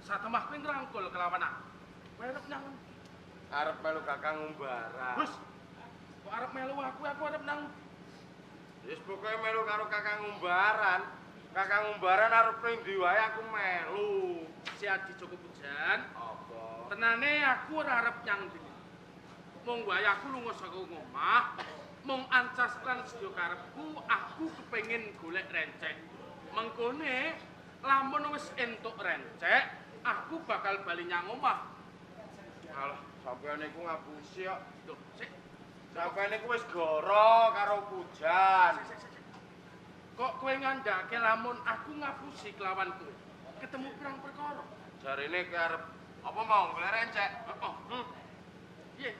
satemah kowe ngrangkul kelawan aku. Kowe arep nang Arep melu Kakang Umbara. Gus. Kok arep melu aku arep nang Wis pokoke melu karo Kakang Umbaran. Kakang Umbaran arep ning ndi wae aku melu. si Adi Joko Pujan. Apa? Tenane aku ora arep nyang ndi. Mung wae aku lunga saka omah, mung ancas lan sedya karepku aku kepengin golek rencek. Mengkone lamun wis entuk rencek, aku bakal bali nyang omah. Alah, sampeyan iku ngapusi kok. Lho, sik. Sampeyan iku wis goro karo Pujan. Kok kowe ngandhake lamun aku ngapusi kelawan kowe? Ketemu pirang perkara. Jarine kowe arep apa mau golek rencek? Heeh. Piye?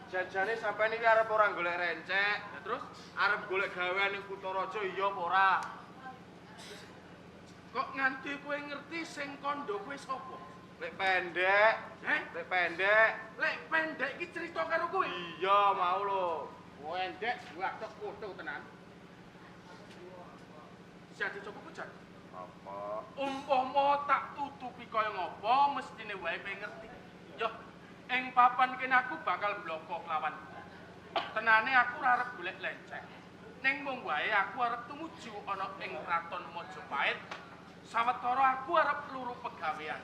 Jajane sampeyan iki arep ora golek rencek, Ya terus arep golek gawean ning Kutaraja iya apa ora? kok nganti kowe ngerti sing kandha kowe sapa? Lek pendek, lek pendek. Lek pendek iki cerita karo kowe. Iya mau lho. Pendek wadah foto tenan. Si Adi Joko Pujan. Apa? Umpama tak tutupi kaya ngapa mestine wae kowe ngerti. Yo, ing papan kene aku bakal bloko kelawan. Tenane aku ora arep golek lencek. Ning mung wae aku arep tumuju ana ing Kraton Majapahit. Sawetara aku arep luru pegawean.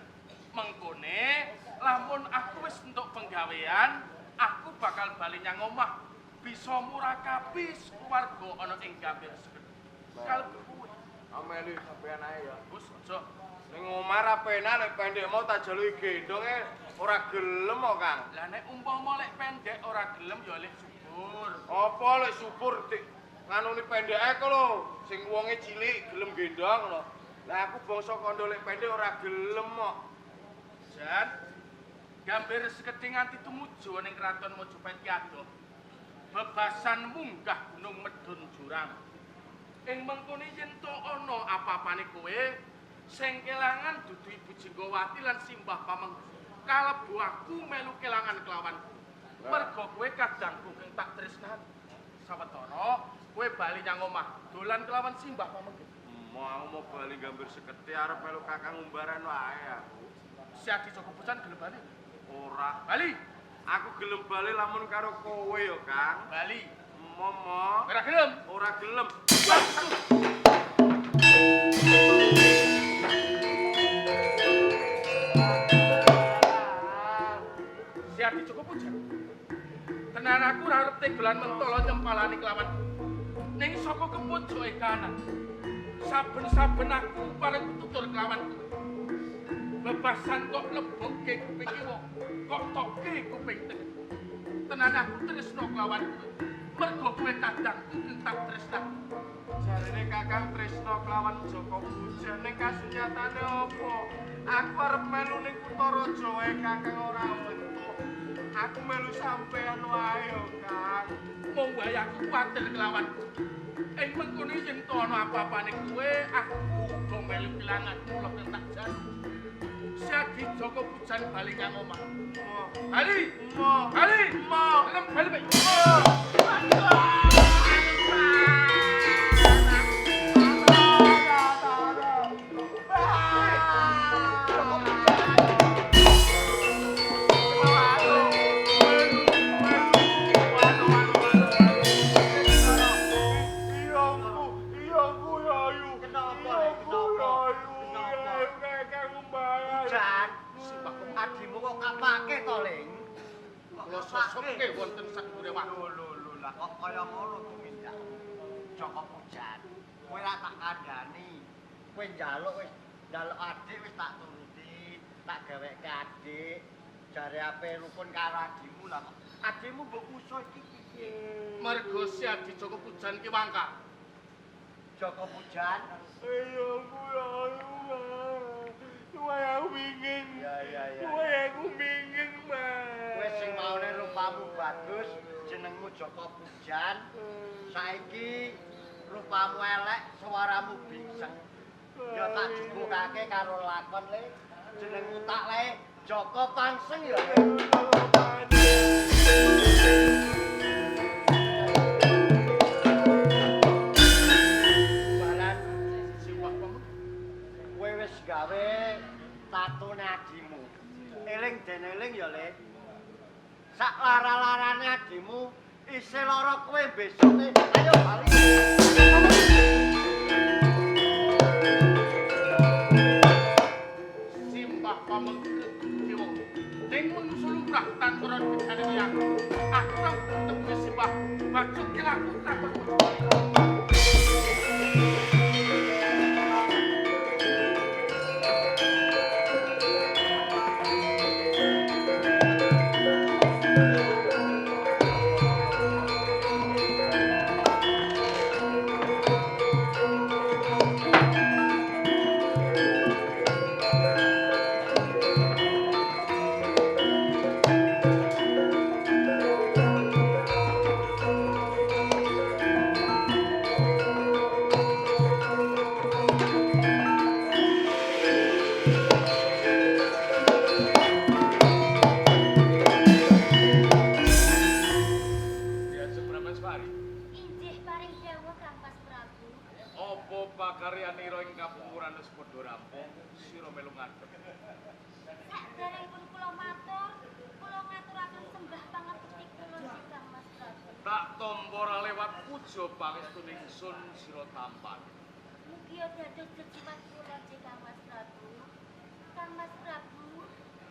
Mengkone lamun aku wis entuk penggawean, aku bakal bali nyang omah. Bisa murakabi keluarga ana ing Gambir Seged. Kalbu kowe. Ameli sampeyan ae ya. Gus aja. Ning omah ra penak lek pendek mau tak jaluki gendonge ora gelem kok, Kang. Lah nek umpama lek pendek ora gelem ya lek subur. Apa lek subur dik nganuni pendek ae kok lho, sing wonge cilik gelem gendong lho. Lah aku bangsa kandha lek pendek ora gelem kok. Jan, Gambir Seged nganti tumuju ning Kraton Majapahit ki adoh. Bebasan munggah gunung medun jurang. Ing mengkone yen to ana apa-apane kowe sing kelangan dudu Ibu Jinggawati lan Simbah Pameng. Kalebu aku melu kelangan kelawan. Mergo kowe kadangku kang tak tresnani. Sawetara kowe bali nyang omah, dolan kelawan Simbah Pameng. Mau bali Gambir Seged arep melu Kakang Umbaran wae aku. Si Adi Joko Pujan gelem bali. Ora. Bali, Aku gelem bali lamun karo kowe ya, Kang. bali. Momo. Ora gelem. Ora gelem. Si Adi Joko Pujan. Tenan aku ora arep tegelan mentolo nyempalani kelawan. Ning saka kepojoke kanan. Saben-saben aku pareng tutur kelawan. Bebasan kok lebokke kuping kiwa, kok tokke kuping tengah. Tenan aku tresno kelawan. Mergo kowe kadangku tak tresnani. Jarine Kakang Tresno kelawan Joko Pujan ning kasunyatane apa? Aku arep melu ning Kutaraja wae Kakang ora bentuk. Aku melu sampean wae yo, Kang. Mung wae aku kuwatir kelawan. Ing mengkone yen to ana apa-apane kowe, aku uga melu kelangan kula tak jan. Si Adi Joko Pujan bali kang omah. Bali, bali, lem bali bae. Adimu kok kapake to, Ling? Kula sosoke wonten sadure waktu. Lho, lah kok kaya ngono tumindak. Joko Pujan. Kowe ra tak kandhani. Kowe njaluk wis njaluk adik wis tak turuti, tak gaweke adik. Jare ape rukun karo adimu lah kok. Adimu mbok musuh iki piye? Mergo si Adi Joko Pujan ki wangka. Joko Pujan. Ayo aku aku pingin. Ya. Aku pingin, Mas. Kowe sing maune rupamu bagus, jenengmu Joko Pujan. Saiki rupamu elek, suaramu bingseng. Ya tak jebukake karo lakon le. Jenengmu tak le Joko Pangseng ya. Balan Simbah Pameng. kowe wis gawe tatune adimu karo kowe besok ayo bali. Simbah pamengke dewa. Ning manusa lumrah tanpa bidane aku. Aku tau temu simbah maksud aku takut. Karyanira ing kapunguran wis padha rampung, sira melu ngadeg. Sakderengipun kula matur, kula ngaturaken sembah pangabekti kula Kang Mas Prabu. Tak tampa ora lewat puja pangestuning ingsun sira tampan. Mugi dados jejimat kula Kang Mas Prabu. Kang Mas Prabu,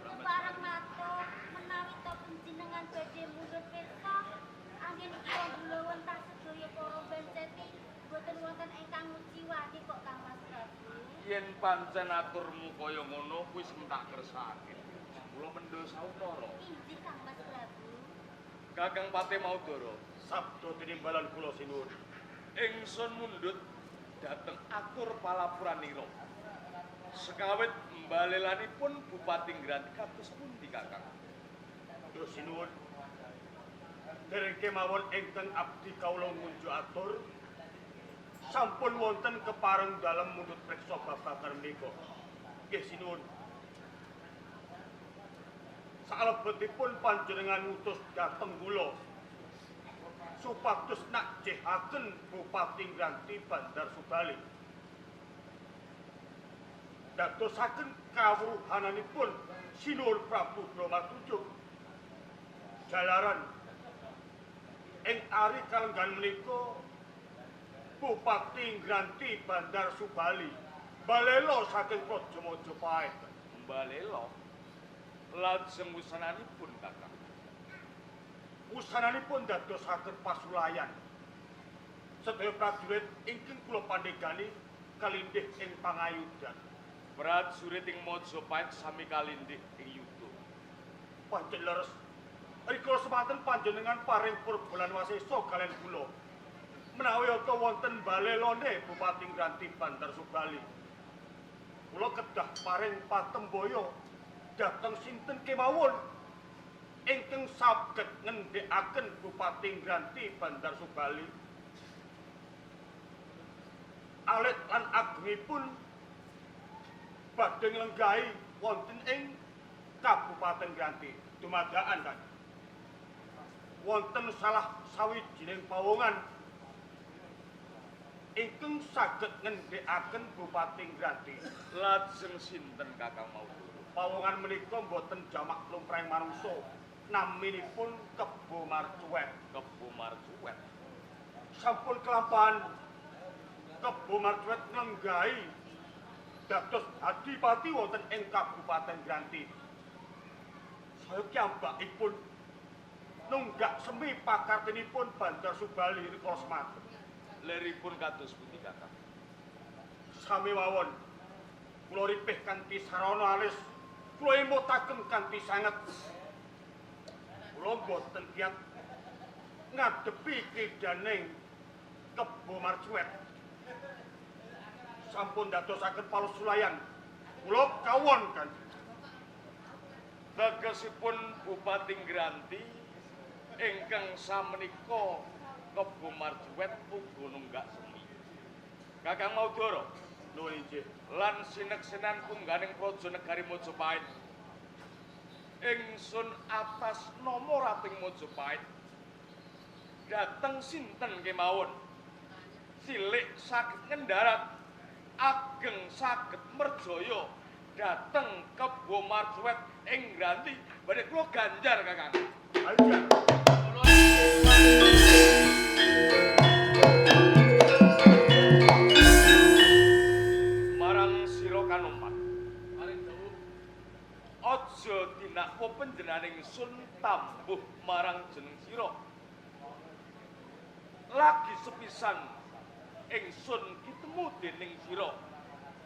kepareng matur menawi to panjenengan badhe mundhut pesta angin kula dulawon tak sedaya para benceti boten wonten ingkang ngujiwani kok Kang Mas Prabu. Yen pancen aturmu kaya ngono kuwi sing tak kersake. Kula mendho sautara. Inggih Kang Mas Prabu. Kakang Pate Maudara, Sabda tinimbalan kula sinuwun. ingsun mundhut dhateng atur palapuranira. Sekawit mbalelanipun Bupati Ngranti kados pundi Kakang? Kula sinuwun. Dereng kemawon ingkang abdi kawula ngunjuk atur sampun wonten kepareng dalem mundhut preksa babagan menika. Nggih sinuwun. Salebetipun panjenengan ngutus dhateng kula supados nakjehaken Bupati Ngranti Bandar Subali. Dadosaken kawruhananipun Sinuwun Prabu Bramatujuk. Jalaran ing ari kalenggan menika Bupati Ngranti Bandar Subali balela saking Praja Majapahit. Balela lajeng wusananipun Kakang. Wusananipun dadosaken pasulayan. Sedaya prajurit ingkang kula pandegani kalindih ing pangayudan. Prajurit ing Majapahit sami kalindih ing yuda. Pancen leres rikala semanten panjenengan paring purbalan wasesa kaliyan kula. Menawi ata wonten balelane Bupati Ngranti Bandar Subali. Kula kedah paring patembaya dhateng sinten kemawon ingkang saged ngendhekaken Bupati Ngranti Bandar Subali. Alit lan agengipun badhe nglenggahi wonten ing Kabupaten Ngranti. Dumadakan kan wonten salah sawijining pawongan ingkang saged ngendhekaken Bupati Ngranti. Lajeng sinten Kakang Maudara? Pawongan menika boten jamak lumprahing manungsa, naminipun Kebo Marcuet. Kebo Marcuet. Sampun kelampahan Kebo Marcuet nglenggahi dados adipati wonten ing Kabupaten Ngranti. Saya kiyambakipun nunggak semi pakartinipun Bandar Subali rikala semanten. Leripun kados pundi Kakang? Sami mawon. Kula ripih kanthi sarana alis, kula emutaken kanthi sanget. Kula boten kiyat ngadepi kidaning Kebo Marcuet. Sampun dadosaken palusulayan. Kula kawon kan. Tegesipun Bupati Ngranti ingkang samenika Kebo Marcuet uga nunggak semi. Kakang Maudara, Nuwun inggih. lan sineksenan pungganing praja negari Majapahit. Ingsun atas nama rating Majapahit dhateng sinten kemawon cilik saged ngendarat, ageng saged merjaya dhateng Kebo Marcuet ing Ngranti badhe kula ganjar Kakang. Ganjar. ingsun tambuh marang jeneng sira. Lagi sepisan ingsun ketemu dening sira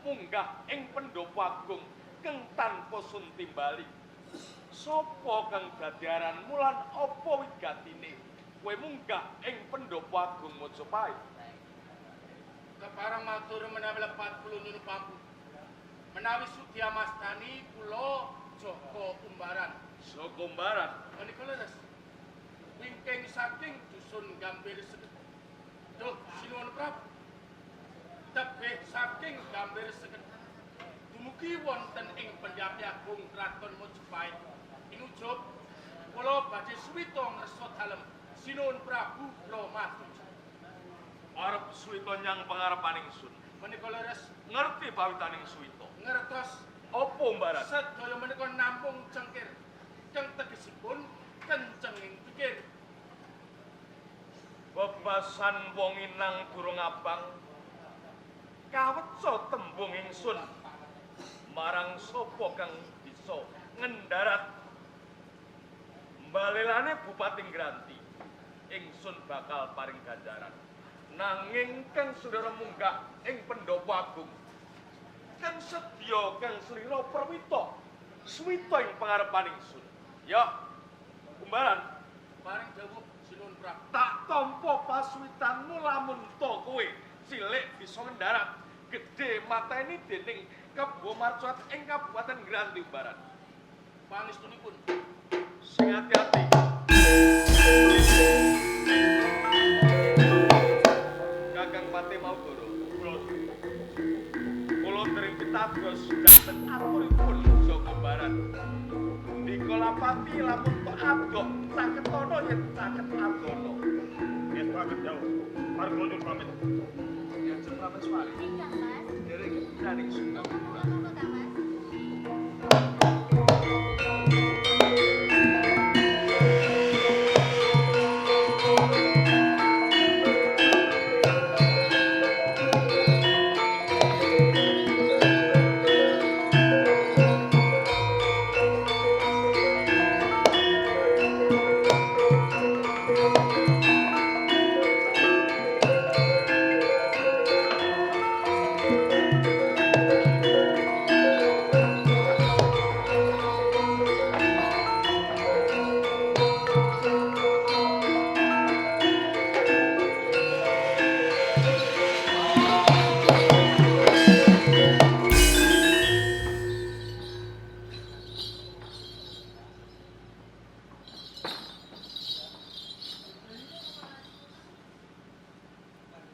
munggah ing pendopo agung kang tanpa sun timbali. Sapa kang dadi aranmu lan apa wigatine kowe munggah ing pendopo agung Majapahit? Keparang matur menawi lepat kula nyuwun pampu. Menawi sudya mastani kula Joko Umbaran. Joko Umbaran. Menika leres. Wingking saking dusun Gambir Seket. Duh, sinuwun Prabu. Tebih saking Gambir Seket. Dumugi wonten ing Pendhapi Agung Kraton Majapahit. Ing ujub kula badhe suwita ngresot dalem. Sinuwun Prabu kula matur. Arep suwita nyang pangarepaning sun. Menika leres. Ngerti pawitaning suwita. Ngertos Apa Umbaran? sedaya menika namung cengkir. Kang tegesipun kencenging pikir. Bebasan wong inang durung abang kaweca tembung ingsun marang sapa kang bisa ngendarat mbalelane Bupati Ngranti ingsun bakal paring ganjaran nanging kang saudara munggah ing pendopo agung kang sedya kang slira perwita suwita ing pangarepaning ingsun ya Umbaran Paring dawuh sinuwun Prabu. tak tampa pasuwitanmu lamun to kowe cilik bisa ngendarat gedhe mateni dening Kebo Marcuat ing Kabupaten Ngranti Umbaran. Pangestunipun. Sing ati-ati. Kakang Pati Maugoro. Kula dereng pitados dhateng aturipun Joko Umbaran. Dikolapati lamun tok adok saketono yen saket adono. Yes, banget jauh. Mari kula nyuwun pamit. Ya cepet suwali. Ingkang Mas. Dereng daning sungguh. Monggo Kang Mas.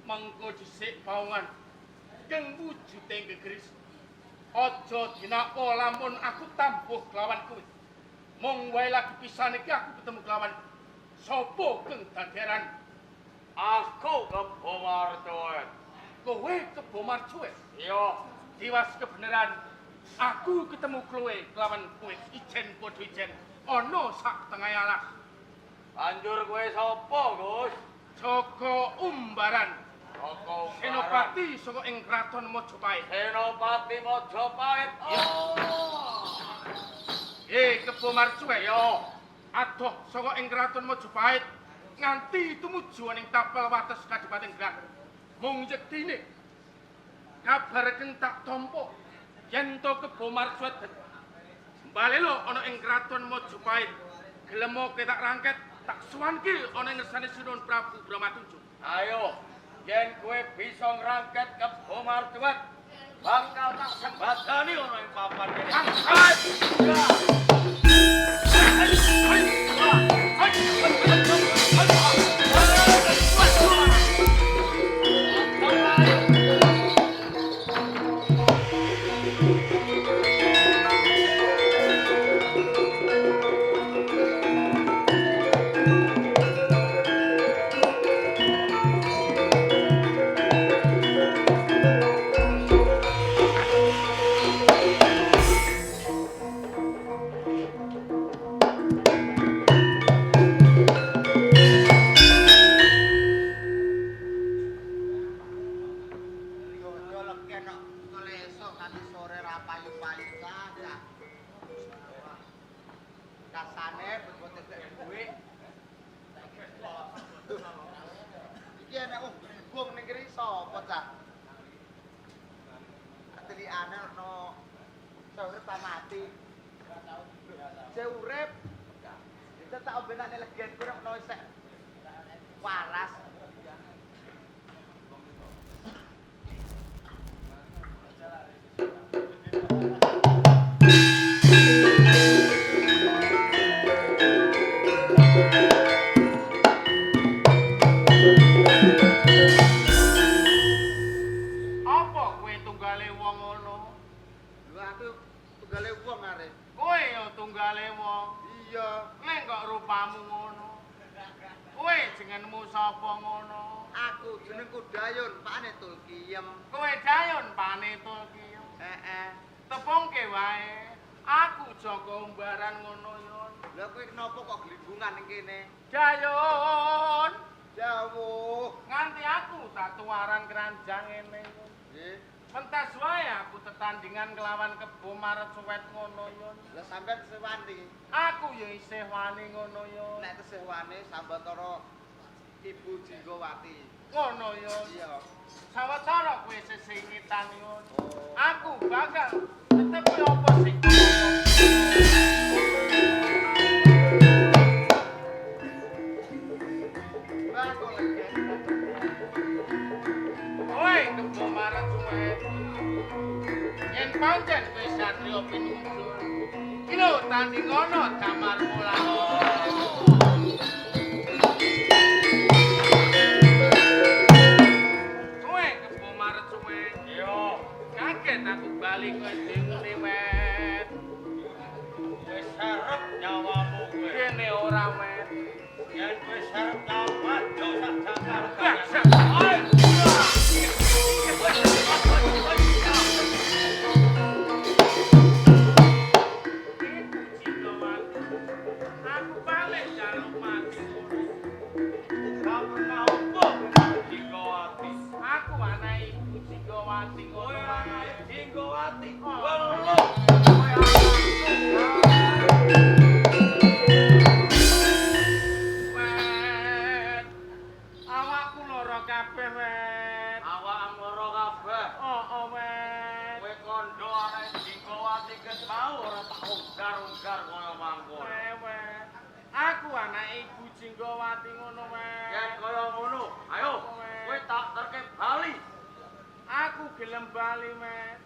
Mengko dhisik paungan kang wujude gegeris. Aja dinako lamun aku tambuh kelawan kowe. Mung wae lagi pisan iki aku ketemu kelawan sapa kang daderan? Aku Kebo Marcuat. Kowe Kebo Marcuat. Iya, Diwas kebenaran aku ketemu kowe kelawan kowe ijen padha ijen ana sak tengah alas. banjur kowe sapa, Gus? Joko Umbaran. Joko Umbaran. Senopati saka ing Kraton Majapahit. Senopati Majapahit. Oh. Kebo Marcuat. Yo, Adoh saka ing Kraton Majapahit nganti tumuju ing tapel wates Kadipaten Grang. Mung yektine kabar kang tak tampa yen to Kebo Marcuat mbalelo ana ing Kraton Majapahit. Gelemo tak rangket tak suwanke ana ing ngersane Sinuwun Prabu Brahmatunjung. ayo. Yen kowe bisa ngrangket Kebo Marcuat, bakal tak sembadani ana ing papan kene. Angkat! apa cah? Atilikane ono seurip ta mati. Seurip. Itu tak ombenane legen kurang ono isek waras. Apa kowe tunggale wong ngono? Lho aku tunggale wong arek. Kowe ya tunggale wong. Iya. Nek kok rupamu ngono. Kowe jenengmu sapa ngono? Aku jenengku Dayun, pakane Tulkiem. Kowe Dayon panetul ki. Tepungke wae. Aku Joko Umbaran ngono yon. Lha kowe kenapa kok gelimbungan ning kene? Dayon, Jawuh. nganti aku tak tuaran keranjang ngene. Nggih. Mentas wae aku tetandingan kelawan Kebo Maret Suwet ngono yon. Lah sampean sewani. Aku ya isih wani ngono yon. Nek tesih wani sambetara Ibu Jinggowati. Ngono yon. Iya. Sawetara kowe sesingitan yon. Oh. Aku bakal tetepi apa sing Lah kok legen. Kowe Kebo Maret Suwet. Yen pancen kowe satriya pinunjul. Iki lho tanding ngono damar mulang. Kowe Kebo Maret Suwet. Iya. Kaget aku bali kowe dengune wet. Wis sarep nyawamu kowe. Kene ora wet. Yen wis sarep nyawa yo sak Baksa. Aku balik jaluk mati. Sampun ngapa Jinggowati? Aku anak ibu Jinggowati Kowe ngono anak wae. Jinggowati. Oh. Weluh. Wet. Awakku lara kabeh, Wet. Awak lara kabeh. Oh, Wet. Kowe kandha anak Jinggowati ket mau ora tak unggar-unggar kaya mangkon. Wet. Aku anak ibu Jinggowati ngono, Yen Wet. kaya ngono, ayo kowe tak terke bali. Aku gelem bali, Wet.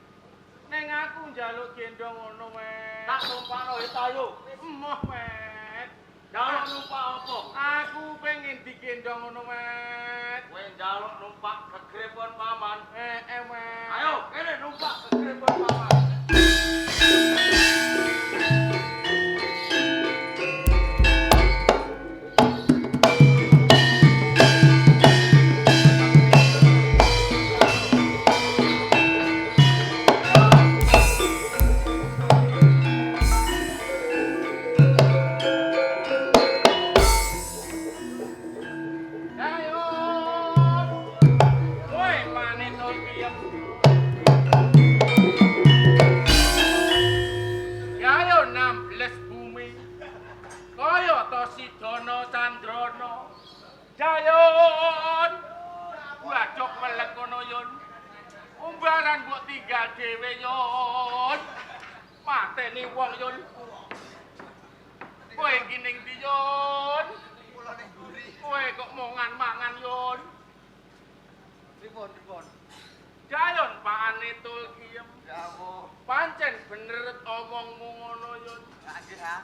Neng aku njaluk gendong ngono, Wet. Tak tumpakno ayo. Emoh, Wet. Jaluk numpak apa? Aku pengen digendong ngono, Wet. Kowe njaluk numpak kegrepon paman. Wet. Ayo, kene numpak kegrepon paman. Dayon. Kowe panetul piyem. Gayo 16 bumi. Kaya to Sidana Candrana. Dayon. Wadok melek kono yon. Umbaran mbok tinggal dhewe yon. Mateni wong yon. Kowe iki ning ndi yon? Kula ning mburi. Kowe kok mongan-mangan yon. Pripun? Dayon pakane Tulkiem. Jawuh. Pancen bener omongmu ngono yon. Lah nggih ha.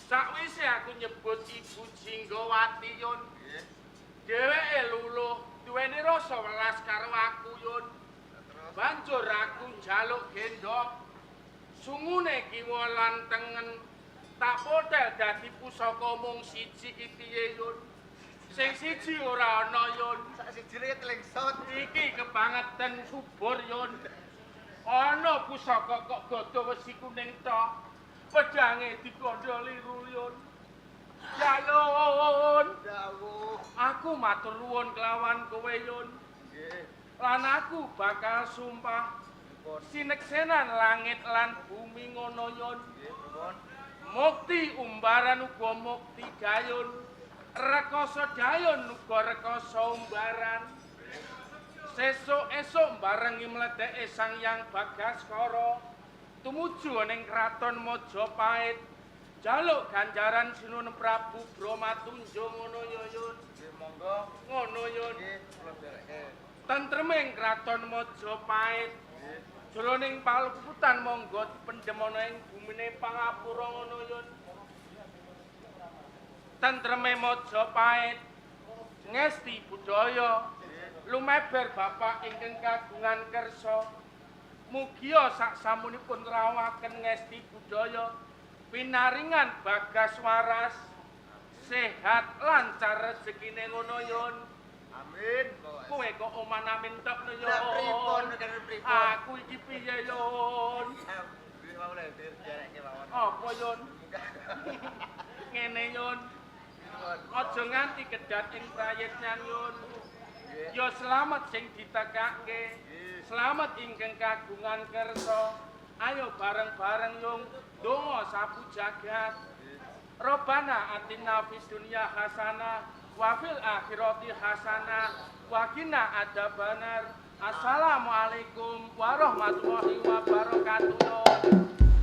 Sakwise aku nyebut Ibu Jinggowati yon. Nggih. Dheweke luluh duweni rasa welas karo aku yon. Terus Banjur aku njaluk gendong. Sungune kiwa lan tengen tak potel dadi pusaka mung siji iki piye yon. Sing siji ora ana yon. sak sijine tlengsut. Iki kebangetan subur yon. Ana pusaka kok gada wesi kuning tok. Pedange dikandha liru yon. Dayon, Jawuh. aku matur nuwun kelawan kowe yon. Nggih. Lan aku bakal sumpah Pripun? sineksenan langit lan bumi ngono yon. Nggih, pripun? Mukti umbaran uga mukti Dayon. Rekoso Dayon uga rekoso umbaran. Sesuk-esuk barengi mledheke Sang Hyang Bagaskara tumuju ning kraton Majapahit jaluk ganjaran Sinuwun Prabu Brahmatunja ngono ya Yun. Nggih monggo. Ngono Yun. Nggih kula dereke. Tentreming kraton Majapahit jroning paluputan monggo dipendhem ana ing bumine Pangapura ngono Yun. Tentreme Majapahit ngesti budaya lumeber Bapak ingkang kagungan kersa mugia saksamunipun rawaken ngesti budaya pinaringan bagas waras sehat lancar rezekine ngono Yun. Amin. Kowe kok oman amin tok no Yun. Lah pripun kene pripun? Aku iki piye Yun? Nggih mau le dereke mawon. Apa Yun? Ngene Yun. Aja nganti kedat ing prayitnan Yun. Ya selamat sing ditekake. Selamat ingkang kagungan kersa. Ayo bareng-bareng yung donga sapu jagat. Robbana atina fid dunya hasanah wa fil akhirati hasanah wa qina adzabannar. Assalamualaikum warahmatullahi wabarakatuh.